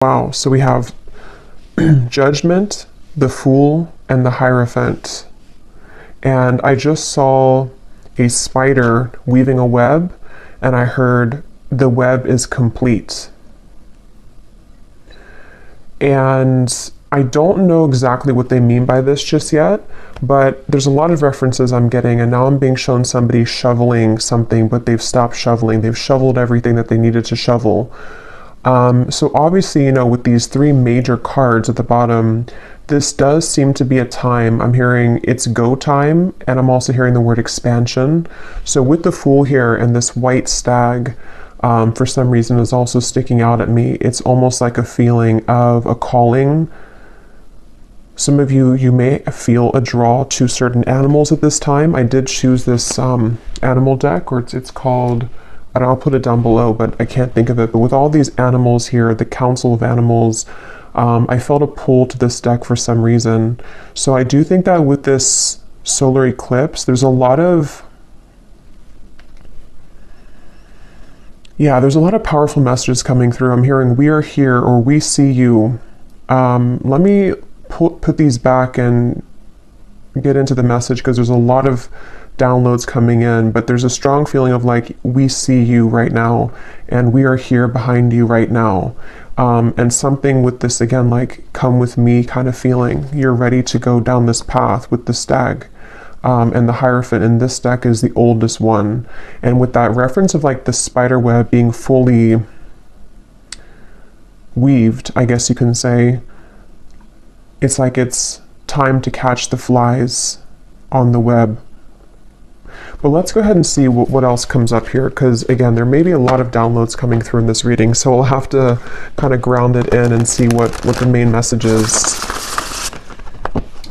Wow, so we have Judgment, the Fool, and the Hierophant. And I just saw a spider weaving a web, and I heard the web is complete. And I don't know exactly what they mean by this just yet, but there's a lot of references I'm getting, and now I'm being shown somebody shoveling something, but they've stopped shoveling. They've shoveled everything that they needed to shovel. So obviously, you know, with these three major cards at the bottom, this does seem to be a time. I'm hearing it's go time, and I'm also hearing the word expansion. So with the Fool here and this white stag, for some reason is also sticking out at me. It's almost like a feeling of a calling. Some of you may feel a draw to certain animals at this time. I did choose this animal deck, or it's called, and I'll put it down below, but I can't think of it. But with all these animals here, the Council of Animals, I felt a pull to this deck for some reason. So I do think that with this solar eclipse, there's a lot of, there's a lot of powerful messages coming through. I'm hearing we are here, or we see you. Let me put these back and get into the message, because there's a lot of downloads coming in, but there's a strong feeling of like, we see you right now, and we are here behind you right now. And something with this, again, like come with me kind of feeling. You're ready to go down this path with the stag. And the Hierophant in this deck is the oldest one. And with that reference of like the spider web being fully weaved, I guess you can say, it's like it's time to catch the flies on the web. But let's go ahead and see what else comes up here, because again, there may be a lot of downloads coming through in this reading, so we'll have to kind of ground it in and see what the main message is.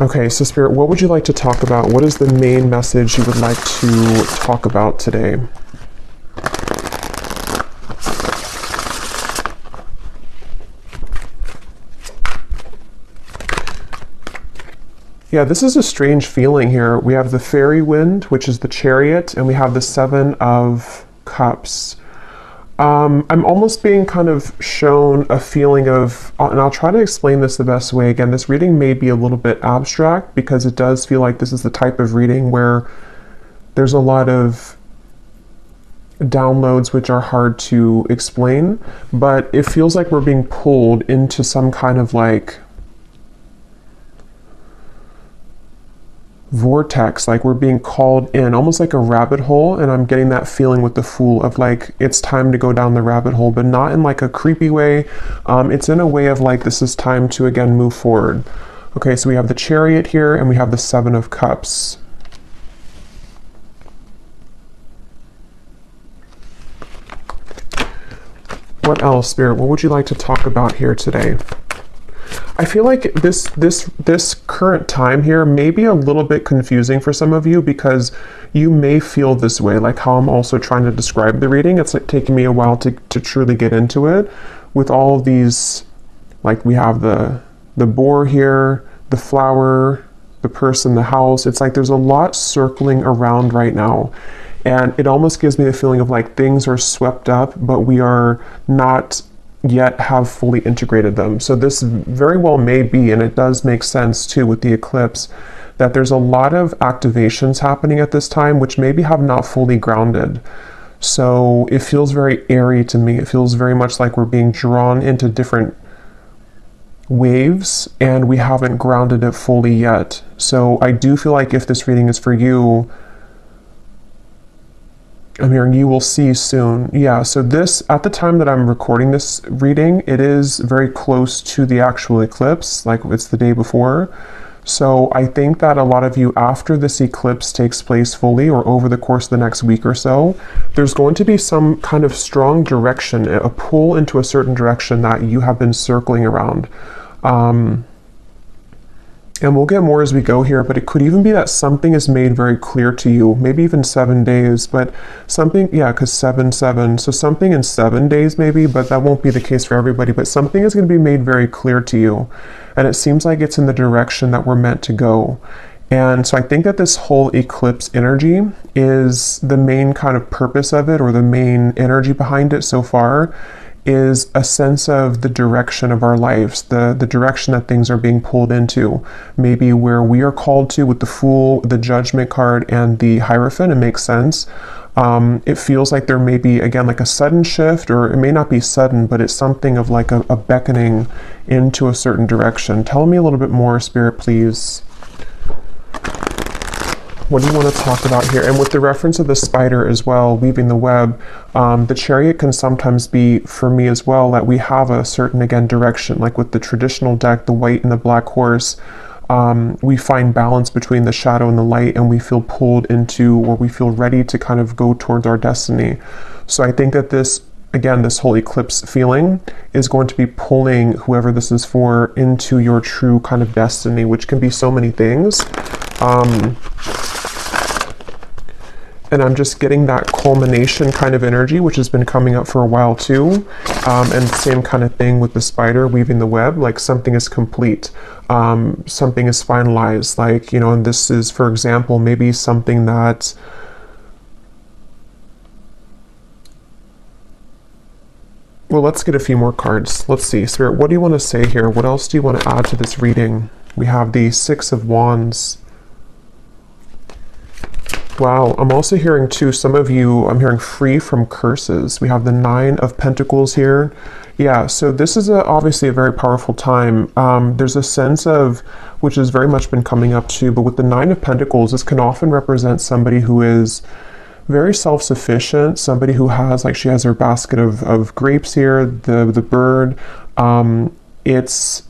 Okay, so Spirit, what would you like to talk about? What is the main message you would like to talk about today? Yeah, this is a strange feeling here. We have the fairy wind, which is the Chariot, and we have the Seven of Cups. I'm almost being kind of shown a feeling of, and I'll try to explain this the best way. Again, this reading may be a little bit abstract, because it does feel like this is the type of reading where there's a lot of downloads which are hard to explain, but it feels like we're being pulled into some kind of like vortex, like we're being called in, almost like a rabbit hole. And I'm getting that feeling with the Fool of like, it's time to go down the rabbit hole, but not in like a creepy way. It's in a way of like, this is time to again move forward. Okay, so we have the Chariot here, and we have the Seven of Cups. What else, Spirit? What would you like to talk about here today? I feel like this current time here may be a little bit confusing for some of you, because you may feel this way, like how I'm also trying to describe the reading. It's like taking me a while to truly get into it. With all of these, like we have the boar here, the flower, the person, the house. It's like there's a lot circling around right now. And it almost gives me the feeling of like things are swept up, but we are not yet have fully integrated them. So this very well may be, and it does make sense too with the eclipse, that there's a lot of activations happening at this time which maybe have not fully grounded. So it feels very airy to me. It feels very much like we're being drawn into different waves, and we haven't grounded it fully yet. So I do feel like if this reading is for you, I'm hearing you will see soon. Yeah, so this, at the time that I'm recording this reading, it is very close to the actual eclipse, like it's the day before. So I think that a lot of you, after this eclipse takes place fully, or over the course of the next week or so, there's going to be some kind of strong direction, a pull into a certain direction that you have been circling around. And we'll get more as we go here, but it could even be that something is made very clear to you, maybe even 7 days, but something, yeah, because 7, 7, so something in 7 days maybe, but that won't be the case for everybody, but something is going to be made very clear to you. And it seems like it's in the direction that we're meant to go. And so I think that this whole eclipse energy is the main kind of purpose of it, or the main energy behind it so far, is a sense of the direction of our lives, the direction that things are being pulled into. Maybe where we are called to with the Fool, the Judgment card, and the Hierophant. It makes sense. It feels like there may be, again, like a sudden shift, or it may not be sudden, but it's something of like a beckoning into a certain direction. Tell me a little bit more, Spirit, please. What do you want to talk about here? And with the reference of the spider as well, weaving the web, the Chariot can sometimes be, for me as well, that we have a certain, again, direction. Like with the traditional deck, the white and the black horse, we find balance between the shadow and the light, and we feel pulled into, or we feel ready to kind of go towards our destiny. So I think that this, again, this whole eclipse feeling is going to be pulling whoever this is for into your true kind of destiny, which can be so many things. And I'm just getting that culmination kind of energy, which has been coming up for a while too. And same kind of thing with the spider weaving the web, like something is complete. Something is finalized, like, you know, and this is, for example, maybe something that, well, let's get a few more cards. Let's see, Spirit, what do you want to say here? What else do you want to add to this reading? We have the Six of Wands. Wow, I'm also hearing too, some of you, I'm hearing free from curses. We have the Nine of Pentacles here. Yeah, so this is obviously a very powerful time. There's a sense of, which has very much been coming up too, but with the Nine of Pentacles, this can often represent somebody who is very self-sufficient, somebody who has, like, she has her basket of grapes here, the bird. It's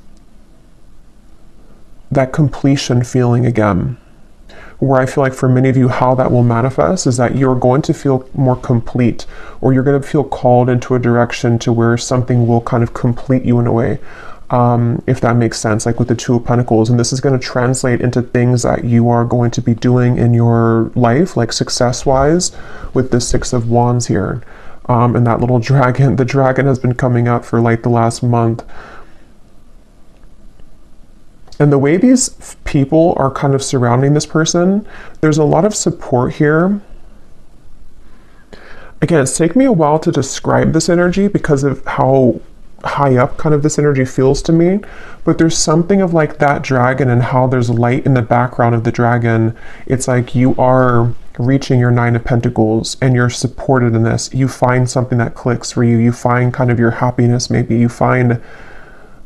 that completion feeling again, where I feel like for many of you, how that will manifest is that you're going to feel more complete, or you're going to feel called into a direction to where something will kind of complete you in a way, if that makes sense, like with the Two of Pentacles. And this is going to translate into things that you are going to be doing in your life, like success-wise, with the Six of Wands here. And that little dragon, the dragon has been coming up for like the last month. And the way these people are kind of surrounding this person, there's a lot of support here. Again, it's taken me a while to describe this energy because of how high up kind of this energy feels to me. But there's something of like that dragon and how there's light in the background of the dragon. It's like you are reaching your Nine of Pentacles and you're supported in this. You find something that clicks for you. You find kind of your happiness, maybe. You find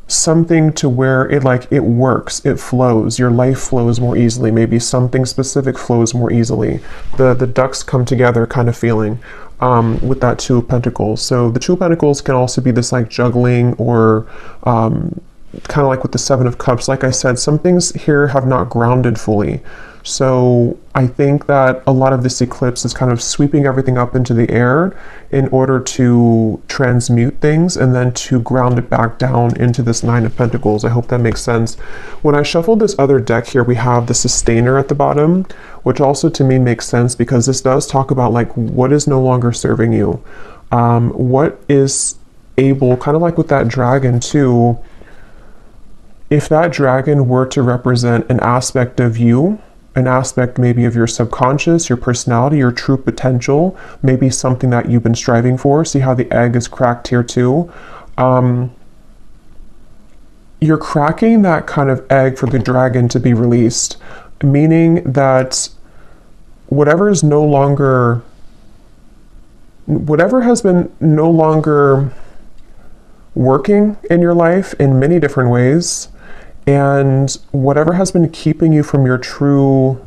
something to where it works, it flows, your life flows more easily, maybe something specific flows more easily. The ducks come together kind of feeling with that Two of Pentacles. So the Two of Pentacles can also be this like juggling, or kind of like with the Seven of Cups. Like I said, some things here have not grounded fully. So I think that a lot of this eclipse is kind of sweeping everything up into the air in order to transmute things and then to ground it back down into this Nine of Pentacles. I hope that makes sense. When I shuffled this other deck here, we have the Sustainer at the bottom, which also to me makes sense because this does talk about like what is no longer serving you. What is able, kind of like with that dragon too, if that dragon were to represent an aspect of you, an aspect maybe of your subconscious, your personality, your true potential, maybe something that you've been striving for. See how the egg is cracked here too? You're cracking that kind of egg for the dragon to be released, meaning that whatever has been no longer working in your life in many different ways, and whatever has been keeping you from your true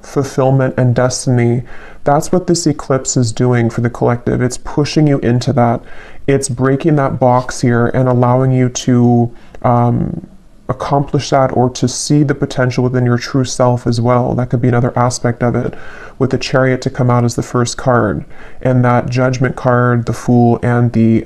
fulfillment and destiny, that's what this eclipse is doing for the collective. It's pushing you into that. It's breaking that box here and allowing you to accomplish that, or to see the potential within your true self as well. That could be another aspect of it, with the Chariot to come out as the first card, and that Judgment card, the Fool, and the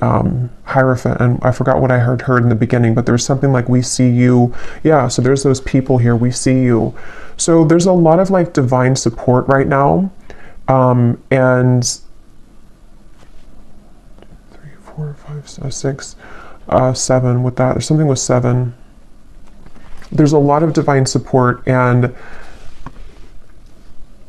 Hierophant. And I forgot what I heard in the beginning, but there's something like we see you. Yeah, so there's those people here, we see you. So there's a lot of like divine support right now. And 3, 4, 5, 6, 7 with that. There's something with 7. There's a lot of divine support, and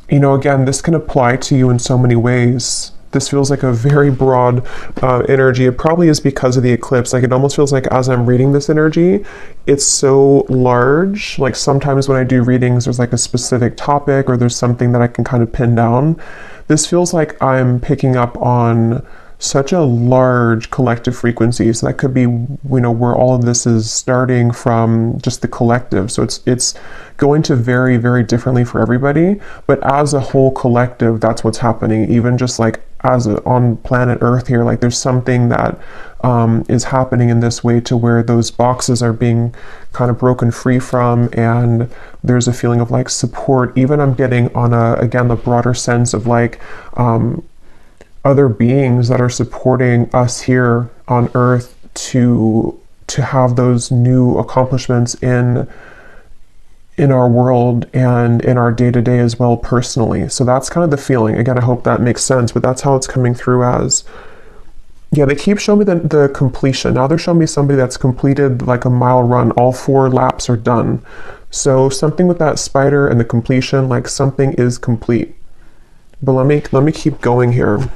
you know, again, this can apply to you in so many ways. this feels like a very broad energy. It probably is because of the eclipse. Like, it almost feels like as I'm reading this energy, it's so large. Like, sometimes when I do readings, there's like a specific topic or there's something that I can kind of pin down. This feels like I'm picking up on such a large collective frequency. So that could be, where all of this is starting from, just the collective. So it's going to vary very differently for everybody, but as a whole collective, that's what's happening. Even just like on planet Earth here, like there's something that is happening in this way to where those boxes are being kind of broken free from, and there's a feeling of like support. Even I'm getting on again, the broader sense of like other beings that are supporting us here on Earth to have those new accomplishments in our world and in our day-to-day as well, personally. So that's kind of the feeling. Again, I hope that makes sense, but that's how it's coming through as. Yeah, they keep showing me the completion. Now they're showing me somebody that's completed like a mile run. All 4 laps are done. So something with that spider and the completion, like something is complete. But let me keep going here.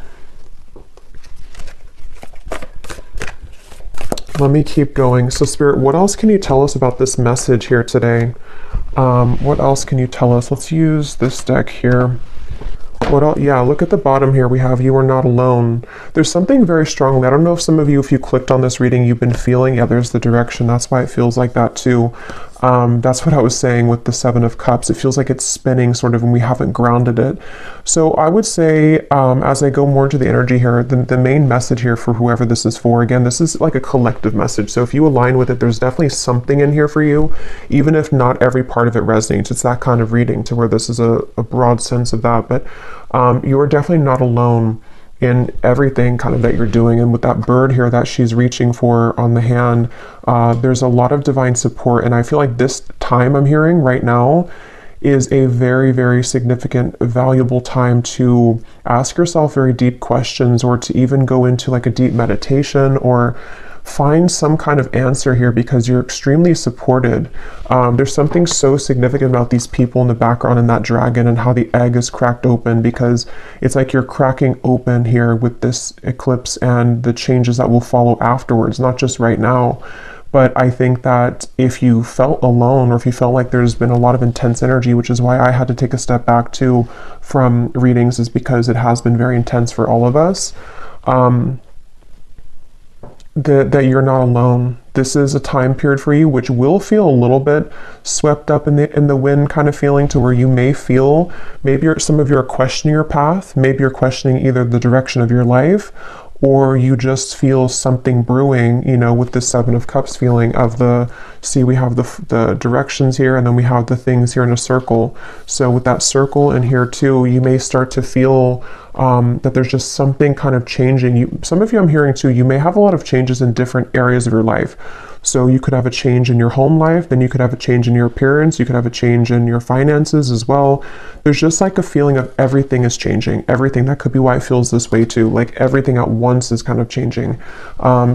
Let me keep going. So Spirit, what else can you tell us about this message here today? What else can you tell us? Let's use this deck here. What else? Yeah, look at the bottom here. We have, you are not alone. There's something very strongly. I don't know if some of you, if you clicked on this reading, you've been feeling, yeah, there's the direction. That's why it feels like that too. That's what I was saying with the 7 of Cups. It feels like it's spinning sort of, and we haven't grounded it. So I would say, as I go more into the energy here, the main message here for whoever this is for, again, this is like a collective message. So if you align with it, there's definitely something in here for you, even if not every part of it resonates. It's that kind of reading to where this is a broad sense of that. But you are definitely not alone in everything kind of that you're doing. And with that bird here that she's reaching for on the hand, there's a lot of divine support. And I feel like this time I'm hearing right now is a very, very significant, valuable time to ask yourself very deep questions, or to even go into like a deep meditation, or find some kind of answer here, because you're extremely supported. There's something so significant about these people in the background and that dragon and how the egg is cracked open, because it's like you're cracking open here with this eclipse and the changes that will follow afterwards, not just right now. But I think that if you felt alone, or if you felt like there's been a lot of intense energy, which is why I had to take a step back too from readings, is because it has been very intense for all of us. That you're not alone. This is a time period for you which will feel a little bit swept up in the wind kind of feeling, to where you may feel, maybe some of you are questioning your path, maybe you're questioning either the direction of your life, or you just feel something brewing, with the 7 of Cups feeling of we have the directions here, and then we have the things here in a circle. So with that circle in here too, you may start to feel that there's just something kind of changing. Some of you, I'm hearing too, you may have a lot of changes in different areas of your life. So you could have a change in your home life, then you could have a change in your appearance, you could have a change in your finances as well. There's just like a feeling of everything is changing. Everything. That could be why it feels this way too. Like everything at once is kind of changing.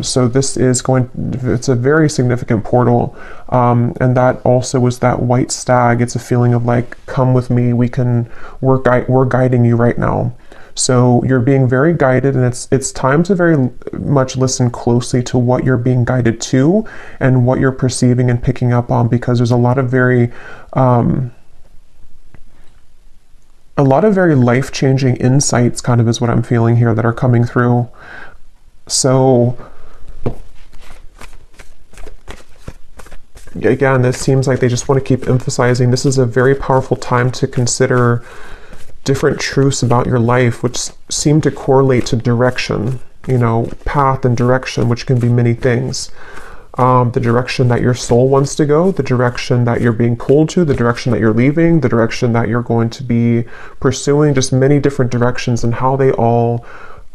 So this is it's a very significant portal. And that also is that white stag. It's a feeling of like, come with me, we're guiding you right now. So you're being very guided, and it's time to very much listen closely to what you're being guided to and what you're perceiving and picking up on, because there's a lot of very life-changing insights kind of is what I'm feeling here that are coming through. So again, this seems like they just want to keep emphasizing this is a very powerful time to consider different truths about your life, which seem to correlate to direction, path and direction, which can be many things. The direction that your soul wants to go, the direction that you're being pulled to, the direction that you're leaving, the direction that you're going to be pursuing, just many different directions, and how they all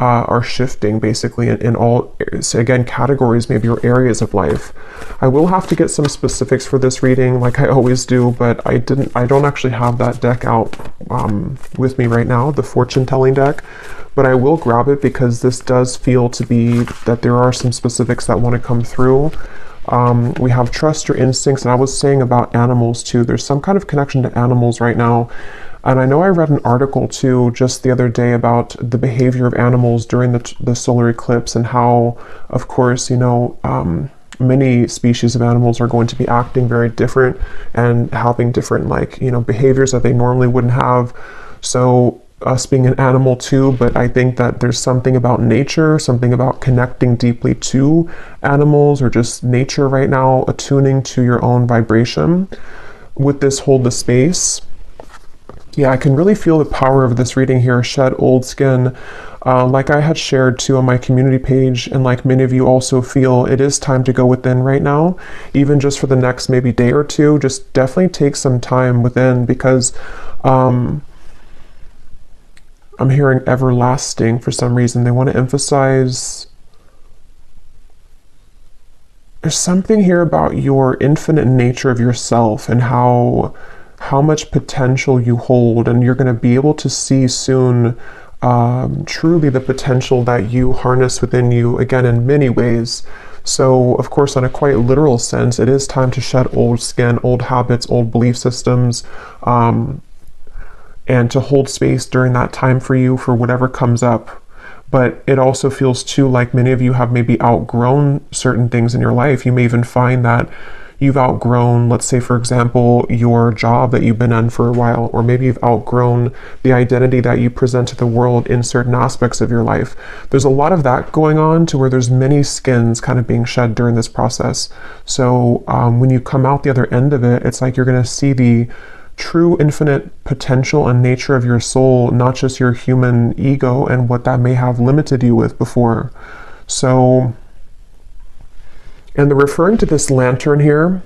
are shifting basically in all, again, categories, maybe, or areas of life. I will have to get some specifics for this reading, like I always do, but I don't actually have that deck out with me right now, the fortune telling deck, but I will grab it, because this does feel to be that there are some specifics that want to come through. We have trust your instincts, and I was saying about animals too. There's some kind of connection to animals right now. And I know I read an article too just the other day about the behavior of animals during the solar eclipse, and how, of course, many species of animals are going to be acting very different and having different, like, behaviors that they normally wouldn't have. So us being an animal too, but I think that there's something about nature, something about connecting deeply to animals, or just nature right now, attuning to your own vibration with this hold the space. Yeah, I can really feel the power of this reading here. Shed old skin. Like I had shared too on my community page, and like many of you also feel, it is time to go within right now, even just for the next maybe day or two. Just definitely take some time within, because I'm hearing everlasting for some reason. They want to emphasize, there's something here about your infinite nature of yourself, and how much potential you hold, and you're going to be able to see soon truly the potential that you harness within you, again, in many ways. So, of course, on a quite literal sense, it is time to shed old skin, old habits, old belief systems, and to hold space during that time for you, for whatever comes up. But it also feels too like many of you have maybe outgrown certain things in your life. You may even find that you've outgrown, let's say, for example, your job that you've been in for a while, or maybe you've outgrown the identity that you present to the world in certain aspects of your life. There's a lot of that going on, to where there's many skins kind of being shed during this process. So when you come out the other end of it, it's like you're going to see the true infinite potential and nature of your soul, not just your human ego and what that may have limited you with before. So, and they're referring to this lantern here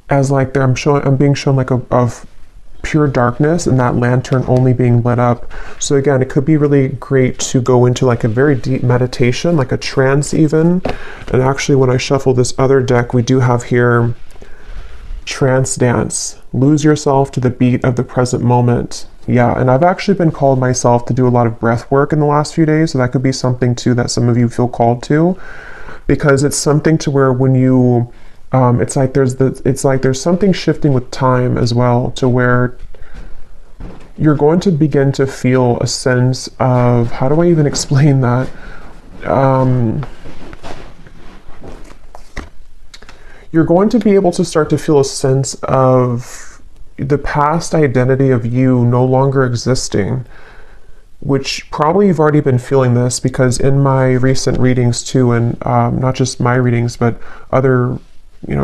as like I'm being shown like of pure darkness, and that lantern only being lit up. So again, it could be really great to go into like a very deep meditation, like a trance even. And actually, when I shuffle this other deck, we do have here trance dance. Lose yourself to the beat of the present moment. Yeah, and I've actually been called myself to do a lot of breath work in the last few days, so that could be something too that some of you feel called to, because it's something to where when you it's like there's something shifting with time as well, to where you're going to begin to feel a sense of, how do I even explain that? You're going to be able to start to feel a sense of the past identity of you no longer existing, which probably you've already been feeling this, because in my recent readings too, and not just my readings, but other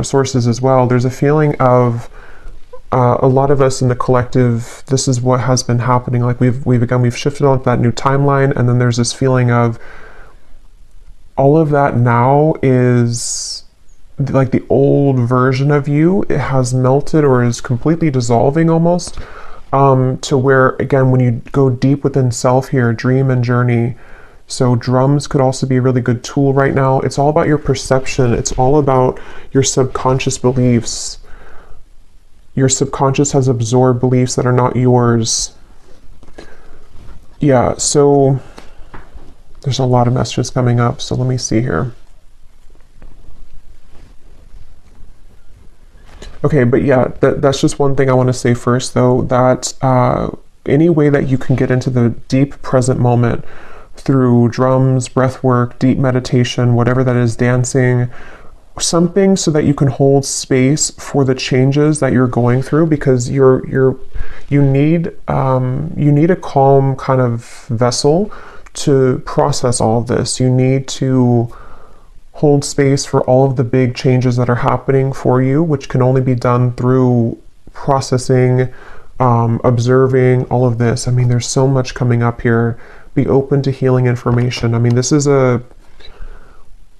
sources as well, there's a feeling of a lot of us in the collective, this is what has been happening. Like we've shifted on to that new timeline, and then there's this feeling of all of that now is like the old version of you. It has melted or is completely dissolving almost, to where, again, when you go deep within self here, dream and journey. So drums could also be a really good tool right now. It's all about your perception. It's all about your subconscious beliefs. Your subconscious has absorbed beliefs that are not yours. Yeah, so there's a lot of messages coming up. So let me see here. Okay, but yeah, that's just one thing I want to say first, though, that any way that you can get into the deep present moment through drums, breath work, deep meditation, whatever that is, dancing, something so that you can hold space for the changes that you're going through, because you need a calm kind of vessel to process all of this. You need to hold space for all of the big changes that are happening for you, which can only be done through processing, observing all of this. I mean, there's so much coming up here. Be open to healing information. I mean, this is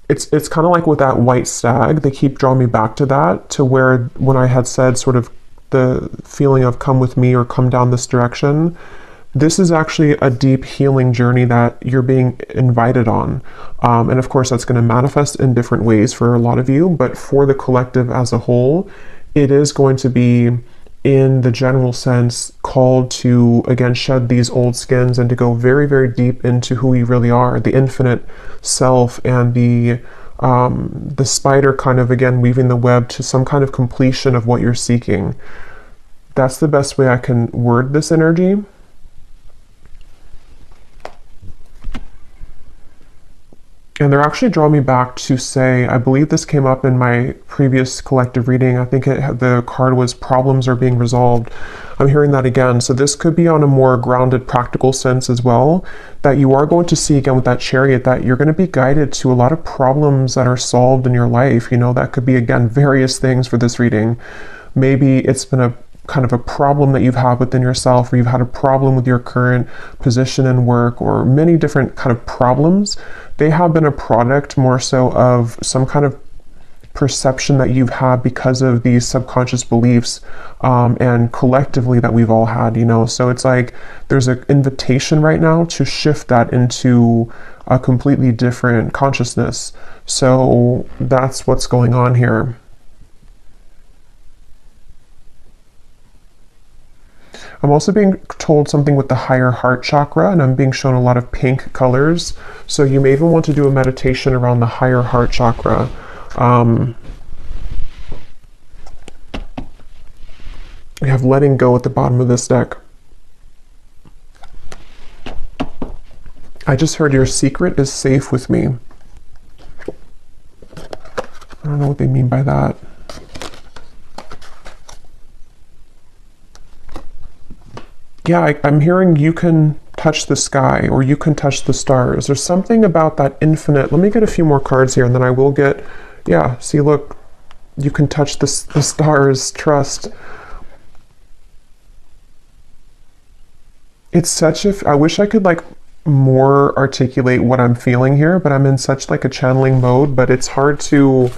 it's kind of like with that white stag, they keep drawing me back to that, to where when I had said sort of the feeling of come with me or come down this direction, this is actually a deep healing journey that you're being invited on. And of course, that's going to manifest in different ways for a lot of you, but for the collective as a whole, it is going to be, in the general sense, called to, again, shed these old skins and to go very, very deep into who you really are, the infinite self, and the spider kind of, again, weaving the web to some kind of completion of what you're seeking. That's the best way I can word this energy. And they're actually drawing me back to say, I believe this came up in my previous collective reading. I think the card was problems are being resolved. I'm hearing that again. So this could be on a more grounded, practical sense as well, that you are going to see again with that Chariot, that you're going to be guided to a lot of problems that are solved in your life. You know, that could be, again, various things for this reading. Maybe it's been a kind of a problem that you've had within yourself, or you've had a problem with your current position in work, or many different kind of problems. They have been a product more so of some kind of perception that you've had because of these subconscious beliefs, and collectively that we've all had, you know. So it's like there's an invitation right now to shift that into a completely different consciousness. So that's what's going on here. I'm also being told something with the higher heart chakra, and I'm being shown a lot of pink colors. So you may even want to do a meditation around the higher heart chakra. We have letting go at the bottom of this deck. I just heard your secret is safe with me. I don't know what they mean by that. Yeah, I'm hearing you can touch the sky, or you can touch the stars. There's something about that infinite. Let me get a few more cards here, and then I will get, yeah, see, look, you can touch the stars, trust. It's such a, I wish I could like more articulate what I'm feeling here, but I'm in such like a channeling mode, but it's hard to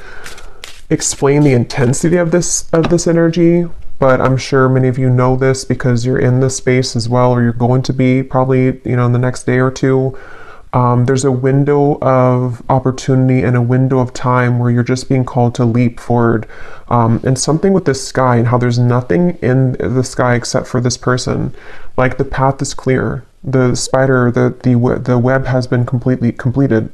explain the intensity of this energy. But I'm sure many of you know this because you're in this space as well, or you're going to be probably, you know, in the next day or two. There's a window of opportunity and a window of time where you're just being called to leap forward. And something with this sky and how there's nothing in the sky except for this person. Like the path is clear. The spider, the web has been completely completed.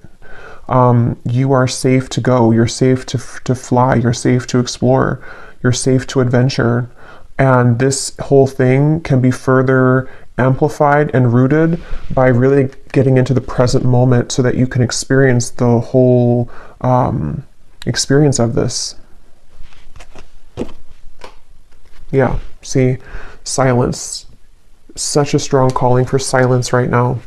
You are safe to go. You're safe to fly. You're safe to explore. You're safe to adventure. And this whole thing can be further amplified and rooted by really getting into the present moment so that you can experience the whole experience of this. Yeah, see, silence. Such a strong calling for silence right now.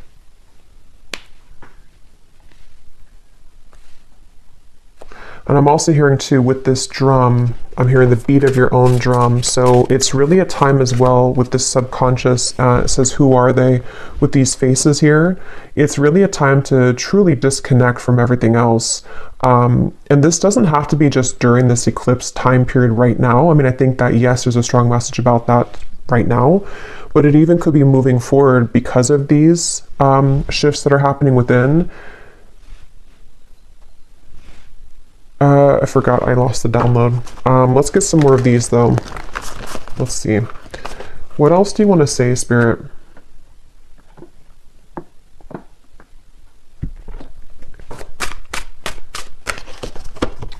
And I'm also hearing too, with this drum, I'm hearing the beat of your own drum. So it's really a time as well with this subconscious, it says, who are they, with these faces here? It's really a time to truly disconnect from everything else. And this doesn't have to be just during this eclipse time period right now. I mean, I think that, yes, there's a strong message about that right now, but it even could be moving forward because of these shifts that are happening within. I forgot I lost the download. Let's get some more of these though. Let's see. What else do you want to say, Spirit?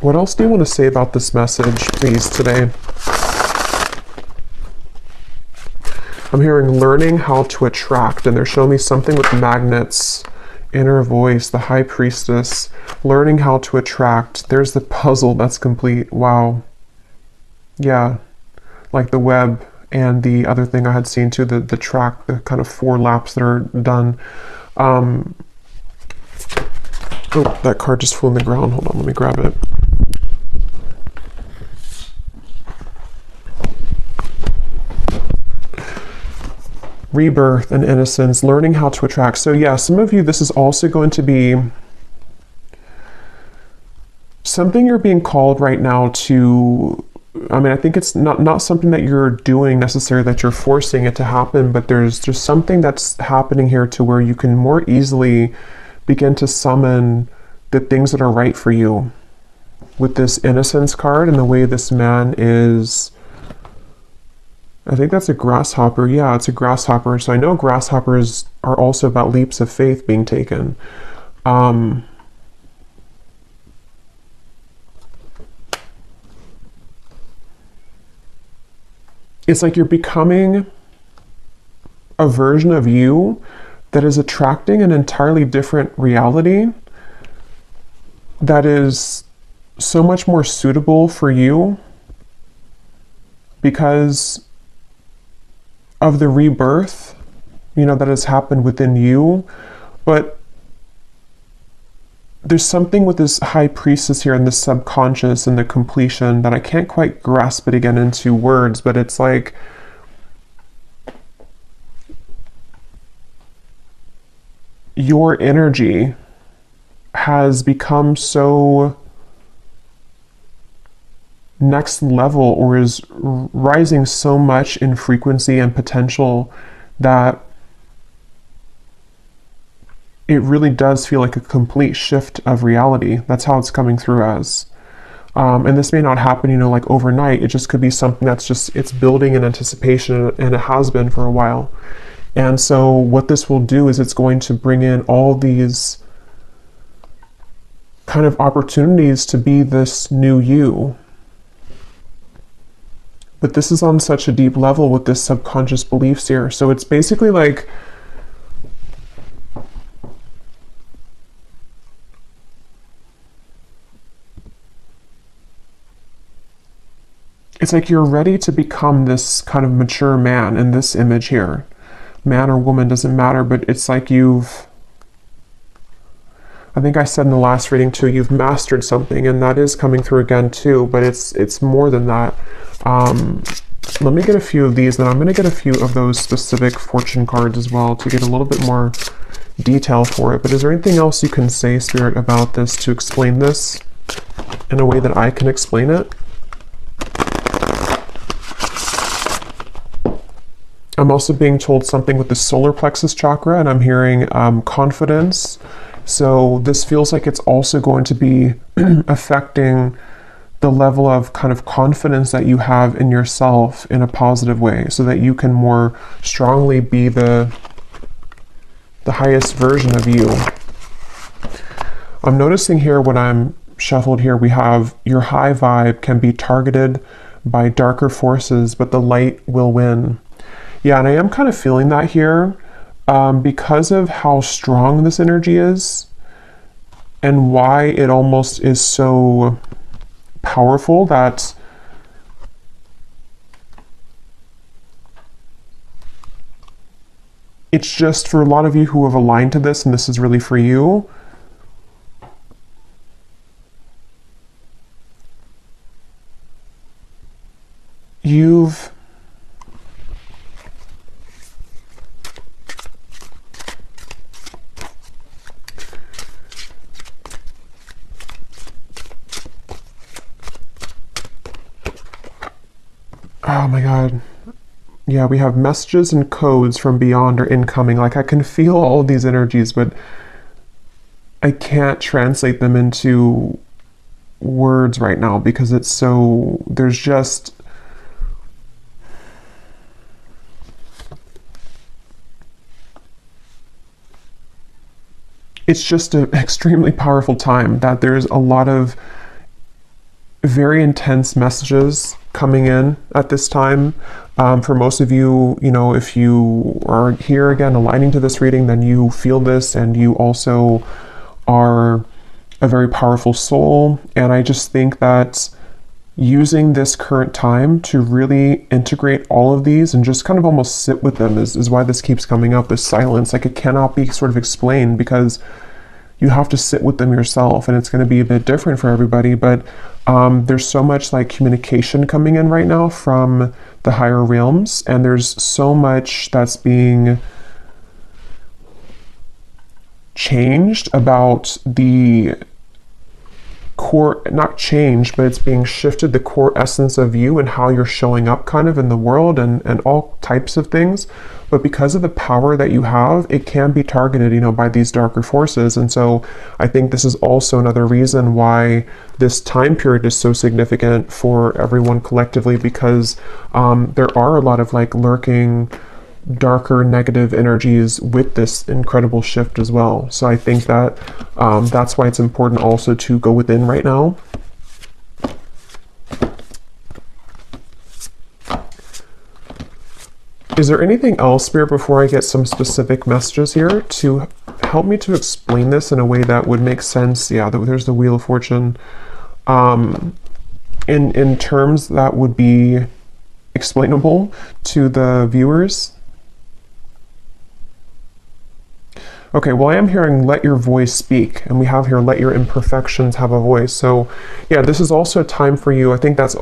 What else do you want to say about this message, please, today? I'm hearing learning how to attract, and they're showing me something with magnets. Inner voice, the high priestess, learning how to attract. There's the puzzle that's complete. Wow. Yeah, like the web and the other thing I had seen too, the track, the kind of 4 laps that are done. Oh, that card just flew on the ground. Hold on, let me grab it. Rebirth and innocence, learning how to attract. So yeah, some of you, this is also going to be something you're being called right now to. I mean, I think it's not something that you're doing necessarily, that you're forcing it to happen, but there's just something that's happening here to where you can more easily begin to summon the things that are right for you. With this innocence card and the way this man is, I think that's a grasshopper. Yeah, it's a grasshopper. So I know grasshoppers are also about leaps of faith being taken. it's like you're becoming a version of you that is attracting an entirely different reality that is so much more suitable for you because of the rebirth, you know, that has happened within you. But there's something with this high priestess here and the subconscious and the completion that I can't quite grasp it again into words, but it's like your energy has become so next level, or is rising so much in frequency and potential, that it really does feel like a complete shift of reality. That's how it's coming through as. And this may not happen, you know, like overnight. It just could be something that's just, it's building in anticipation, and it has been for a while. And so what this will do is it's going to bring in all these kind of opportunities to be this new you. But this is on such a deep level with this subconscious beliefs here. So it's basically like, it's like you're ready to become this kind of mature man in this image here. Man or woman, doesn't matter, but it's like you've, I think I said in the last reading too, you've mastered something, and that is coming through again too, but it's more than that. Let me get a few of these, and I'm going to get a few of those specific fortune cards as well to get a little bit more detail for it. But is there anything else you can say, Spirit, about this to explain this in a way that I can explain it? I'm also being told something with the solar plexus chakra, and I'm hearing confidence. So this feels like it's also going to be affecting the level of kind of confidence that you have in yourself in a positive way, so that you can more strongly be the highest version of you. I'm noticing here when I'm shuffled here, we have your high vibe can be targeted by darker forces, but the light will win. Yeah, and I am kind of feeling that here because of how strong this energy is and why it almost is so powerful, that it's just for a lot of you who have aligned to this, and this is really for you. You've oh my God. Yeah, we have messages and codes from beyond are incoming. Like I can feel all of these energies, but I can't translate them into words right now because it's so, there's just, it's just an extremely powerful time that there's a lot of very intense messages coming in at this time. For most of you, you know, if you are here again aligning to this reading, then you feel this, and you also are a very powerful soul. And I just think that using this current time to really integrate all of these and just kind of almost sit with them is why this keeps coming up, this silence. Like it cannot be sort of explained because you have to sit with them yourself, and it's going to be a bit different for everybody. But there's so much like communication coming in right now from the higher realms, and there's so much that's being changed about the core, not changed, but it's being shifted, the core essence of you and how you're showing up kind of in the world, and all types of things. But because of the power that you have, it can be targeted, you know, by these darker forces. And so I think this is also another reason why this time period is so significant for everyone collectively, because there are a lot of like lurking darker negative energies with this incredible shift as well. So I think that that's why it's important also to go within right now. Is there anything else, Spirit, before I get some specific messages here to help me to explain this in a way that would make sense? Yeah, there's the Wheel of Fortune. In terms that would be explainable to the viewers. Okay, well, I am hearing let your voice speak, and we have here let your imperfections have a voice. So yeah, this is also a time for you. I think that's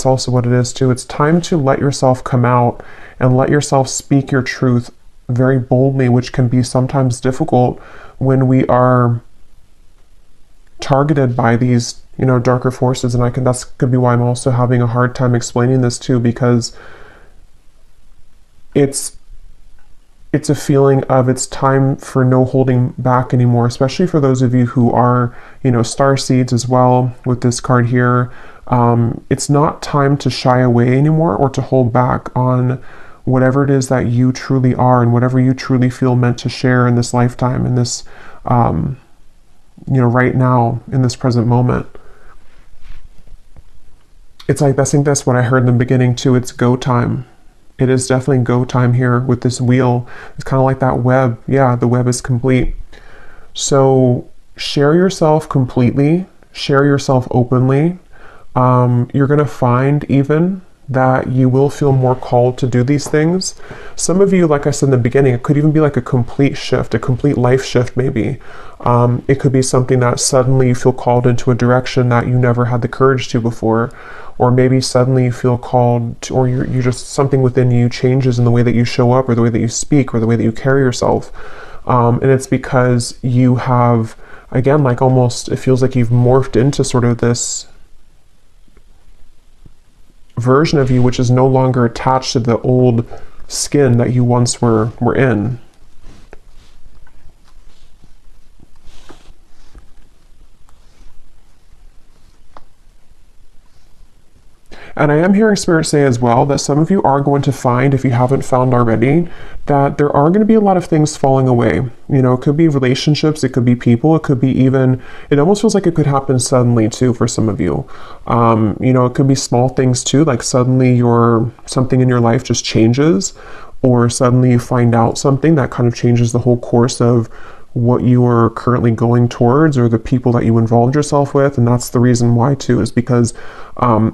also what it is too. It's time to let yourself come out and let yourself speak your truth very boldly, which can be sometimes difficult when we are targeted by these, darker forces. And that's could be why I'm also having a hard time explaining this too, because it's a feeling of it's time for no holding back anymore, especially for those of you who are, star seeds as well with this card here. It's not time to shy away anymore or to hold back on whatever it is that you truly are and whatever you truly feel meant to share in this lifetime, in this, right now, in this present moment. It's like, I think that's what I heard in the beginning too. It's go time. It is definitely go time here with this wheel. It's kind of like that web. Yeah, the web is complete. So share yourself completely, share yourself openly. You're going to find even that you will feel more called to do these things. Some of you, like I said in the beginning, it could even be like a complete shift, a complete life shift maybe. It could be something that suddenly you feel called into a direction that you never had the courage to before. Or maybe suddenly you feel called to, or you just, something within you changes in the way that you show up or the way that you speak or the way that you carry yourself. And it's because you have, again, like almost, it feels like you've morphed into sort of this version of you which is no longer attached to the old skin that you once were in. And I am hearing Spirit say as well that some of you are going to find, if you haven't found already, that there are going to be a lot of things falling away. It could be relationships, it could be people, it could be even, it almost feels like it could happen suddenly too for some of you. It could be small things too, like suddenly something in your life just changes, or suddenly you find out something that kind of changes the whole course of what you are currently going towards or the people that you involved yourself with. And that's the reason why too, is because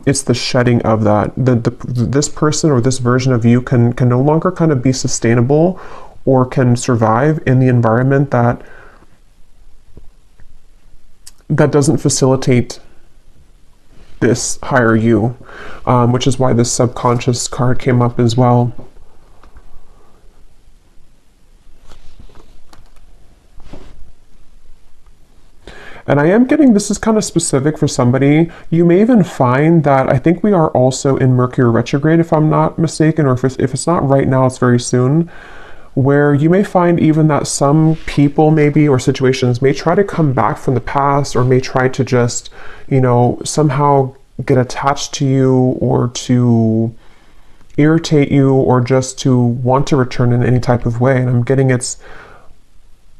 it's the shedding of that. This person or this version of you can no longer kind of be sustainable or can survive in the environment that doesn't facilitate this higher you, which is why this subconscious card came up as well. And I am getting, this is kind of specific for somebody. You may even find that, I think we are also in Mercury retrograde, if I'm not mistaken, or if it's not right now, it's very soon, where you may find even that some people maybe, or situations may try to come back from the past, or may try to just, somehow get attached to you, or to irritate you, or just to want to return in any type of way. And I'm getting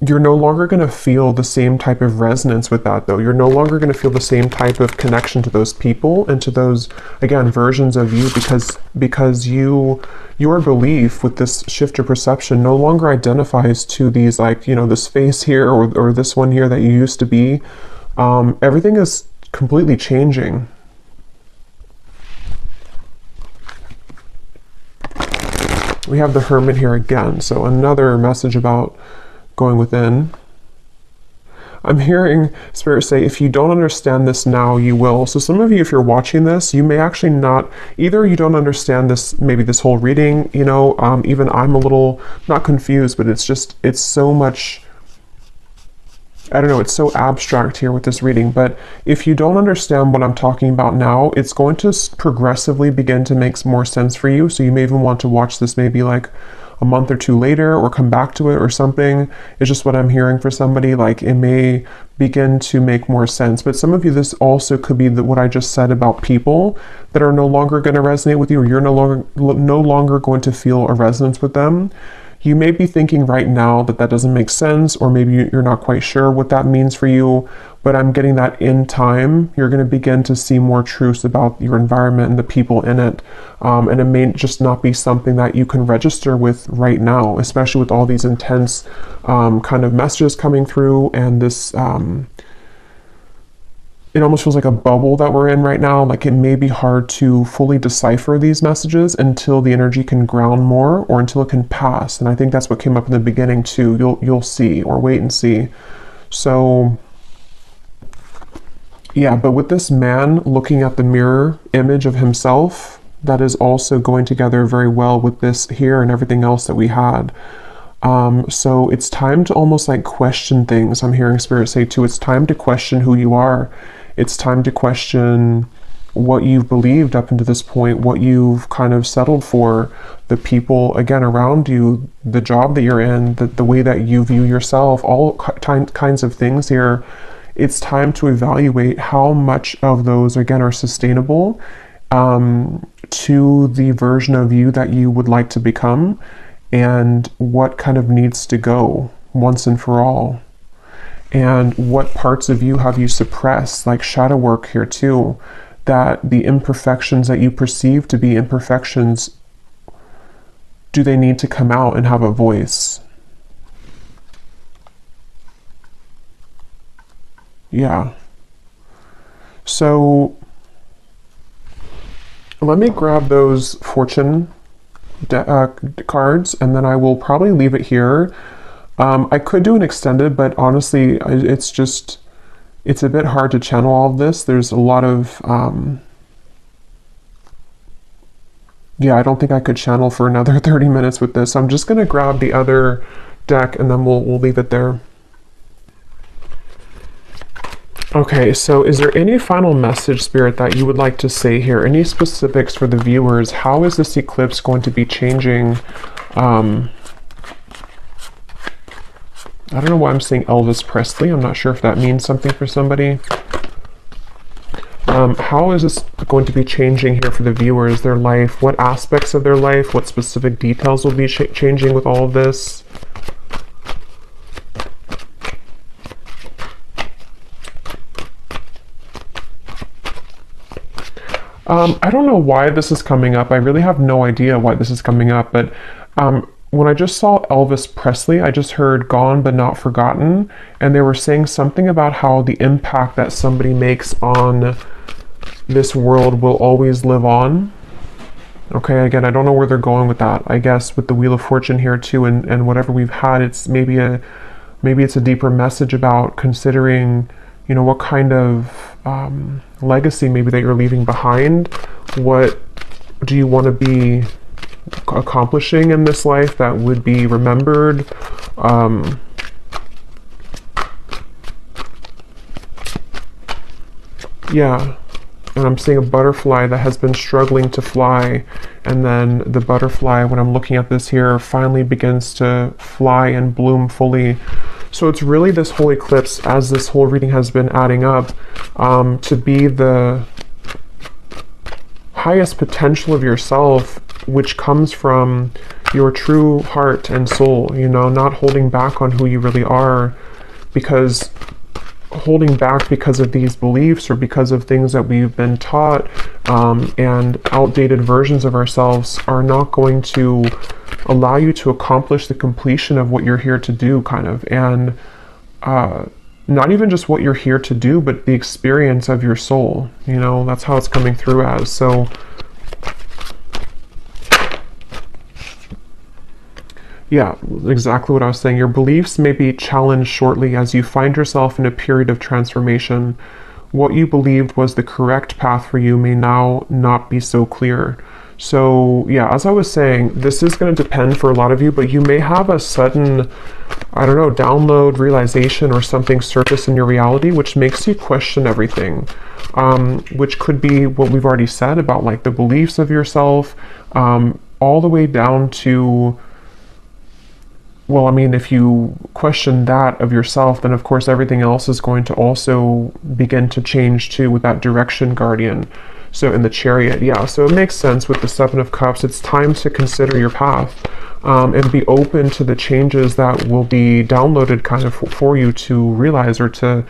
you're no longer going to feel the same type of resonance with that, though. You're no longer going to feel the same type of connection to those people and to those, again, versions of you, because your belief with this shift of perception no longer identifies to these, like, this face here or this one here that you used to be. Everything is completely changing. We have the Hermit here again, so another message about going within. I'm hearing Spirit say, if you don't understand this now, you will. So some of you, if you're watching this, you may actually not, either you don't understand this, maybe this whole reading, even I'm a little, not confused, but it's so much, I don't know, it's so abstract here with this reading. But if you don't understand what I'm talking about now, it's going to progressively begin to make more sense for you. So you may even want to watch this maybe like a month or two later, or come back to it or something. It's just what I'm hearing for somebody, like it may begin to make more sense. But some of you, this also could be what I just said about people that are no longer going to resonate with you, or you're no longer going to feel a resonance with them. You may be thinking right now that that doesn't make sense, or maybe you're not quite sure what that means for you, but I'm getting that in time, you're going to begin to see more truths about your environment and the people in it. And it may just not be something that you can register with right now, especially with all these intense kind of messages coming through, and this it almost feels like a bubble that we're in right now. Like it may be hard to fully decipher these messages until the energy can ground more, or until it can pass. And I think that's what came up in the beginning too. You'll see, or wait and see. So yeah, but with this man looking at the mirror image of himself, that is also going together very well with this here and everything else that we had. So it's time to almost like question things. I'm hearing Spirit say too, it's time to question who you are. It's time to question what you've believed up until this point, what you've kind of settled for, the people, again, around you, the job that you're in, the way that you view yourself, all kinds of things here. It's time to evaluate how much of those, again, are sustainable to the version of you that you would like to become, and what kind of needs to go once and for all. And what parts of you have you suppressed, like shadow work here too, that the imperfections that you perceive to be imperfections, do they need to come out and have a voice? Yeah. So let me grab those fortune cards, and then I will probably leave it here. I could do an extended, but honestly, it's a bit hard to channel all of this. There's a lot of, yeah, I don't think I could channel for another 30 minutes with this. I'm just going to grab the other deck, and then we'll leave it there. Okay, so is there any final message, Spirit, that you would like to say here? Any specifics for the viewers? How is this eclipse going to be changing? I don't know why I'm saying Elvis Presley. I'm not sure if that means something for somebody. How is this going to be changing here for the viewers, their life? What aspects of their life? What specific details will be changing with all of this? I don't know why this is coming up. I really have no idea why this is coming up, but when I just saw Elvis Presley, I just heard Gone But Not Forgotten, and they were saying something about how the impact that somebody makes on this world will always live on. Okay, again, I don't know where they're going with that. I guess with the Wheel of Fortune here too, and whatever we've had, it's maybe it's a deeper message about considering, you know, what kind of legacy maybe that you're leaving behind. What do you want to be accomplishing in this life that would be remembered? Yeah, and I'm seeing a butterfly that has been struggling to fly, and then the butterfly, when I'm looking at this here, finally begins to fly and bloom fully. So it's really this whole eclipse, as this whole reading has been adding up, to be the highest potential of yourself, which comes from your true heart and soul, you know, not holding back on who you really are, because holding back because of these beliefs or because of things that we've been taught, and outdated versions of ourselves are not going to allow you to accomplish the completion of what you're here to do, kind of, and not even just what you're here to do, but the experience of your soul, you know, that's how it's coming through as. So yeah, exactly what I was saying. Your beliefs may be challenged shortly as you find yourself in a period of transformation. What you believed was the correct path for you may now not be so clear. So yeah, as I was saying, this is going to depend for a lot of you, but you may have a sudden, I don't know, download, realization, or something surface in your reality, which makes you question everything, which could be what we've already said about like the beliefs of yourself, all the way down to, well, I mean, if you question that of yourself, then of course everything else is going to also begin to change too with that direction guardian. So in the Chariot, yeah, so it makes sense with the Seven of Cups. It's time to consider your path and be open to the changes that will be downloaded kind of for you to realize, or to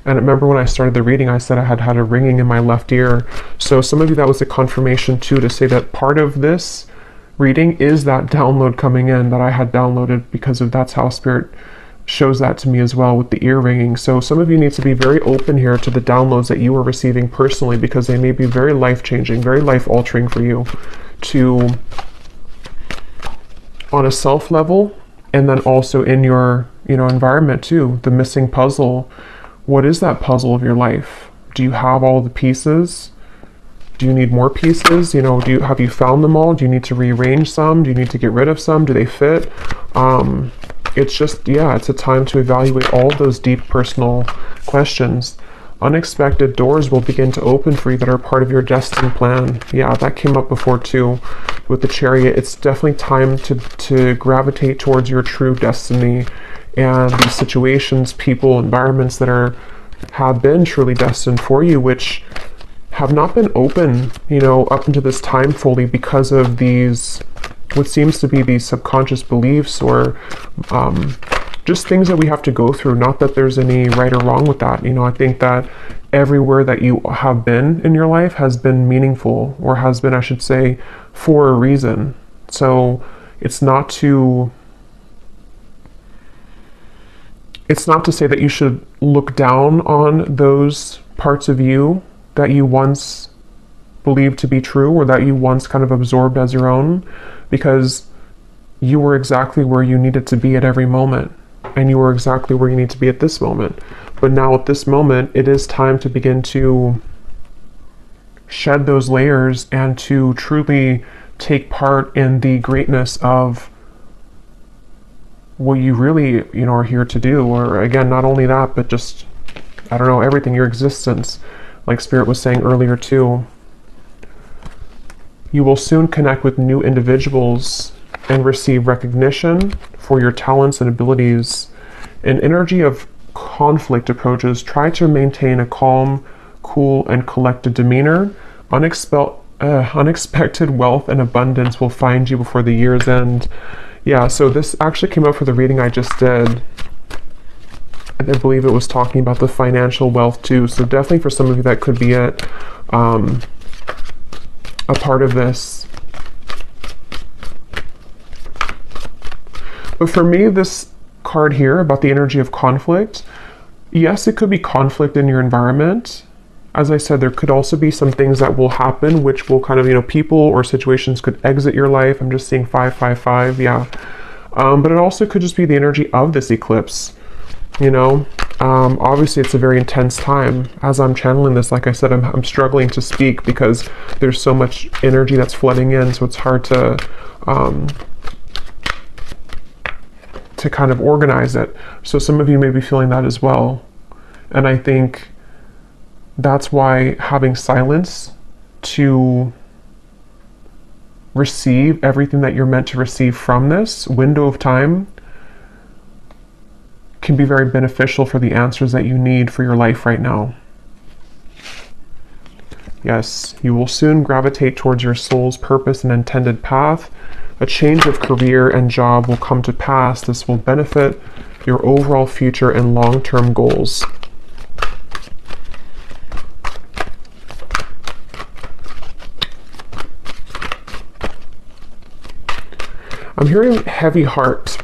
and remember when I started the reading, I said I had a ringing in my left ear. So some of you, that was a confirmation too, to say that part of this reading is that download coming in that I had downloaded, because of that's how Spirit shows that to me as well, with the ear ringing. So some of you need to be very open here to the downloads that you are receiving personally, because they may be very life-changing, very life-altering for you, to on a self level, and then also in your environment too. The missing puzzle. What is that puzzle of your life? Do you have all the pieces? Do you need more pieces? Have you found them all? Do you need to rearrange some? Do you need to get rid of some? Do they fit? It's just, yeah, it's a time to evaluate all those deep personal questions. Unexpected doors will begin to open for you that are part of your destined plan. Yeah, that came up before too with the Chariot. It's definitely time to gravitate towards your true destiny, and these situations, people, environments that have been truly destined for you, which have not been open, up until this time fully, because of these, what seems to be these subconscious beliefs, or just things that we have to go through. Not that there's any right or wrong with that. I think that everywhere that you have been in your life has been meaningful, or has been, I should say, for a reason. So it's not to say that you should look down on those parts of you that you once believed to be true, or that you once kind of absorbed as your own, because you were exactly where you needed to be at every moment, and you were exactly where you need to be at this moment. But now at this moment, it is time to begin to shed those layers and to truly take part in the greatness of what you really, are here to do. Or again, not only that, but just, I don't know, everything, your existence, like Spirit was saying earlier too. You will soon connect with new individuals and receive recognition for your talents and abilities. An energy of conflict approaches. Try to maintain a calm, cool, and collected demeanor. Unexpected wealth and abundance will find you before the year's end. Yeah, so this actually came up for the reading I just did. I believe it was talking about the financial wealth too. So definitely for some of you, that could be a part of this. But for me, this card here about the energy of conflict, yes, it could be conflict in your environment. As I said, there could also be some things that will happen which will kind of, people or situations could exit your life. I'm just seeing 555, yeah. But it also could just be the energy of this eclipse, Obviously, it's a very intense time. As I'm channeling this, like I said, I'm struggling to speak because there's so much energy that's flooding in, so it's hard to kind of organize it. So some of you may be feeling that as well. And I think that's why having silence to receive everything that you're meant to receive from this window of time can be very beneficial for the answers that you need for your life right now. Yes, you will soon gravitate towards your soul's purpose and intended path. A change of career and job will come to pass. This will benefit your overall future and long-term goals. I'm hearing heavy heart.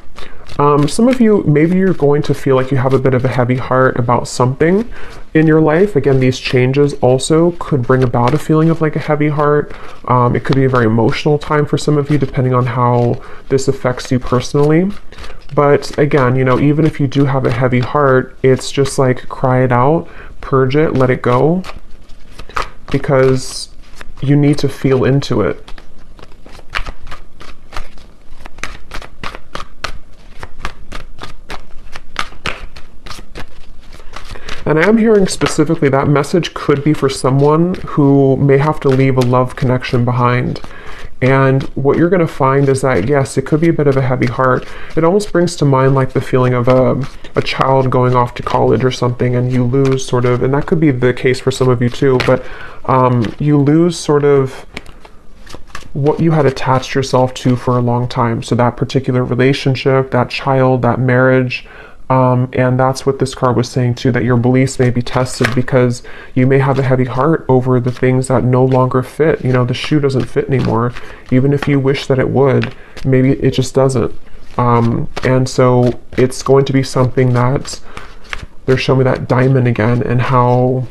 Some of you, maybe you're going to feel like you have a bit of a heavy heart about something in your life. Again, these changes also could bring about a feeling of like a heavy heart. It could be a very emotional time for some of you, depending on how this affects you personally. But again, even if you do have a heavy heart, it's just like cry it out, purge it, let it go, because you need to feel into it. And I am hearing specifically that message could be for someone who may have to leave a love connection behind. And what you're going to find is that, yes, it could be a bit of a heavy heart. It almost brings to mind like the feeling of a child going off to college or something, and you lose sort of, and that could be the case for some of you too, but you lose sort of what you had attached yourself to for a long time. So that particular relationship, that child, that marriage, and that's what this card was saying too, that your beliefs may be tested because you may have a heavy heart over the things that no longer fit. You know, the shoe doesn't fit anymore. Even if you wish that it would, maybe it just doesn't. And so it's going to be something that they're showing me, that diamond again, and how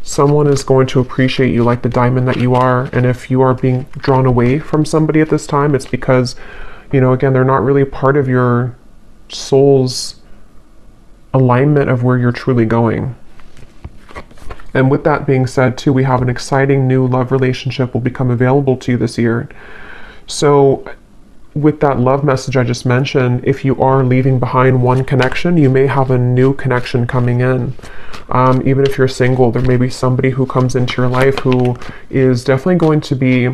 someone is going to appreciate you like the diamond that you are. And if you are being drawn away from somebody at this time, it's because, you know, again, they're not really part of your soul's alignment of where you're truly going. And with that being said too, we have an exciting new love relationship will become available to you this year. So with that love message I just mentioned, if you are leaving behind one connection, you may have a new connection coming in. Even if you're single, there may be somebody who comes into your life who is definitely going to be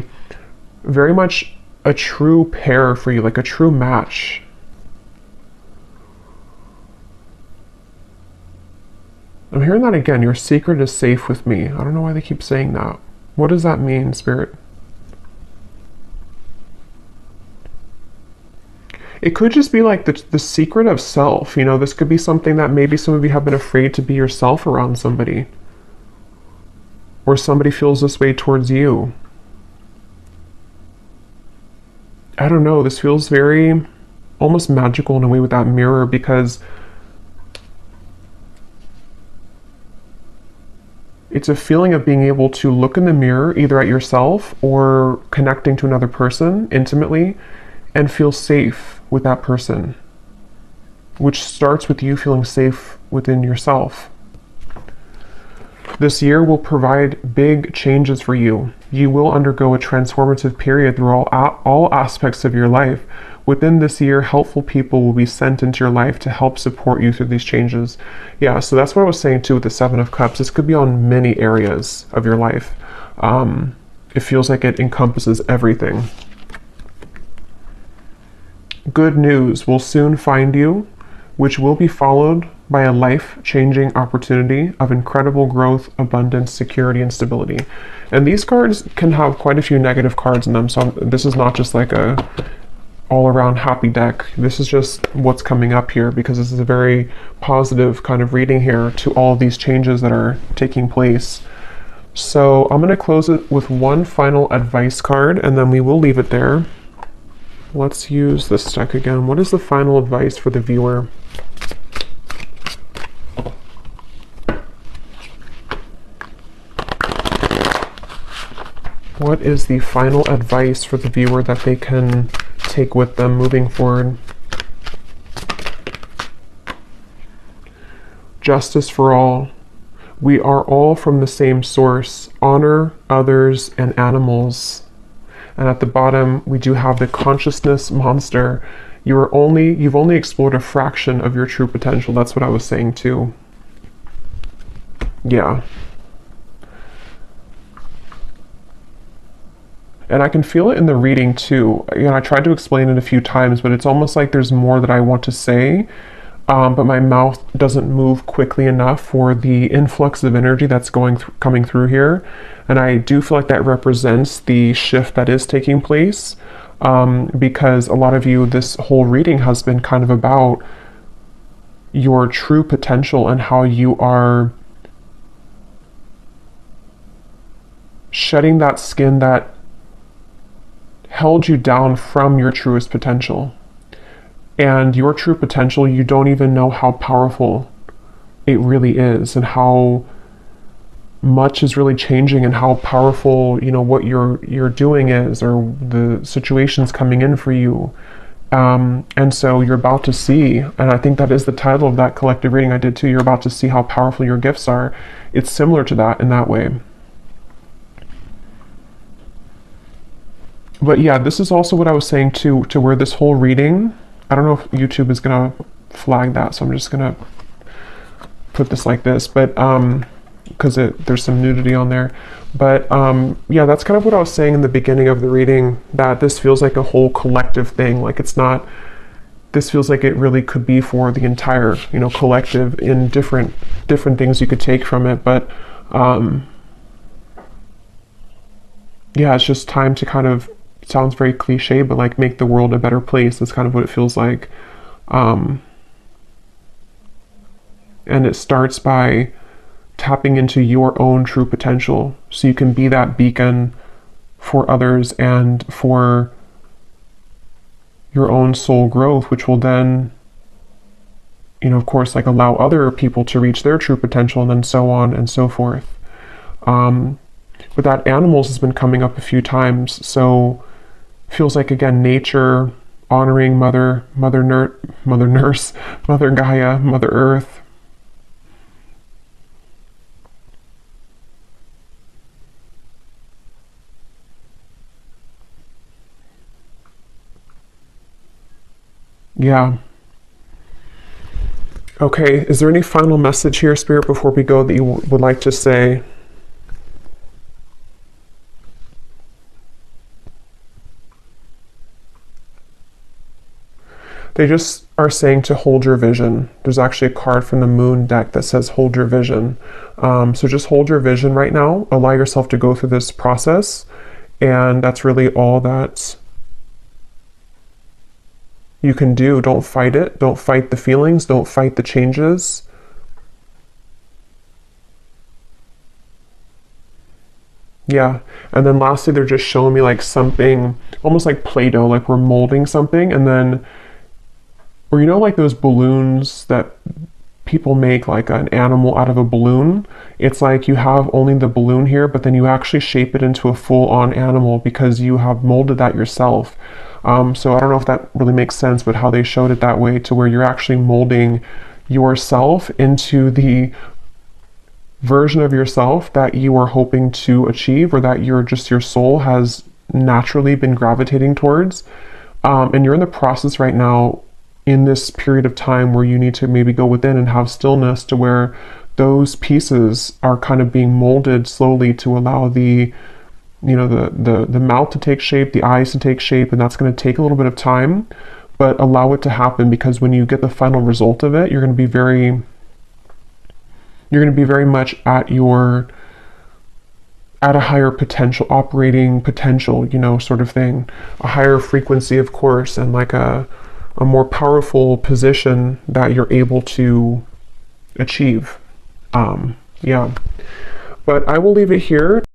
very much a true pair for you, like a true match. I'm hearing that again. Your secret is safe with me. I don't know why they keep saying that. What does that mean, Spirit? It could just be like the secret of self. You know, this could be something that maybe some of you have been afraid to be yourself around somebody. Or somebody feels this way towards you. I don't know, this feels very almost magical in a way with that mirror, because it's a feeling of being able to look in the mirror either at yourself or connecting to another person intimately and feel safe with that person, which starts with you feeling safe within yourself. This year will provide big changes for you. You will undergo a transformative period through all aspects of your life. Within this year, helpful people will be sent into your life to help support you through these changes. Yeah, so that's what I was saying too with the Seven of Cups. This could be on many areas of your life. It feels like it encompasses everything. Good news will soon find you, which will be followed by a life-changing opportunity of incredible growth, abundance, security, and stability. And these cards can have quite a few negative cards in them, so this is not just like a all-around happy deck. This is just what's coming up here, because this is a very positive kind of reading here to all of these changes that are taking place. So I'm going to close it with one final advice card, and then we will leave it there. Let's use this deck again. What is the final advice for the viewer? What is the final advice for the viewer that they can take with them moving forward? Justice for all. We are all from the same source. Honor others and animals. And at the bottom, we do have the consciousness monster. You've only explored a fraction of your true potential. That's what I was saying too. Yeah. And I can feel it in the reading too. You know, I tried to explain it a few times, but it's almost like there's more that I want to say, but my mouth doesn't move quickly enough for the influx of energy that's coming through here. And I do feel like that represents the shift that is taking place, because a lot of you, this whole reading has been kind of about your true potential and how you are shedding that skin that held you down from your truest potential. And your true potential, you don't even know how powerful it really is, and how much is really changing, and how powerful, you know, what you're doing is, or the situations coming in for you. And so you're about to see, and I think that is the title of that collective reading I did too, you're about to see how powerful your gifts are. It's similar to that in that way. But yeah, this is also what I was saying too, to where this whole reading, I don't know if YouTube is gonna flag that, so I'm just gonna put this like this, but because there's some nudity on there. But yeah, that's kind of what I was saying in the beginning of the reading, that this feels like a whole collective thing. Like it's not, this feels like it really could be for the entire, you know, collective in different things you could take from it. But yeah, it's just time to kind of, sounds very cliche, but like make the world a better place. That's kind of what it feels like. And it starts by tapping into your own true potential, so you can be that beacon for others and for your own soul growth, which will then, you know, of course, like allow other people to reach their true potential, and then so on and so forth. But that animals has been coming up a few times, so feels like, again, nature, honoring Mother Nurse, Mother Gaia, Mother Earth. Yeah. Okay, is there any final message here, Spirit, before we go that you would like to say? They just are saying to hold your vision. There's actually a card from the Moon deck that says hold your vision. So just hold your vision right now. Allow yourself to go through this process. And that's really all that you can do. Don't fight it. Don't fight the feelings. Don't fight the changes. Yeah. And then lastly, they're just showing me like something almost like Play-Doh, like we're molding something, and then, or you know, like those balloons that people make, like an animal out of a balloon. It's like you have only the balloon here, but then you actually shape it into a full-on animal because you have molded that yourself. So I don't know if that really makes sense, but how they showed it that way, to where you're actually molding yourself into the version of yourself that you are hoping to achieve, or that your soul has naturally been gravitating towards. And you're in the process right now, in this period of time, where you need to maybe go within and have stillness, to where those pieces are kind of being molded slowly to allow the, you know, the mouth to take shape, the eyes to take shape, and that's going to take a little bit of time, but allow it to happen, because when you get the final result of it, you're going to be very much at a higher potential, operating potential, you know, sort of thing, a higher frequency, of course, and like a more powerful position that you're able to achieve. Yeah, but I will leave it here.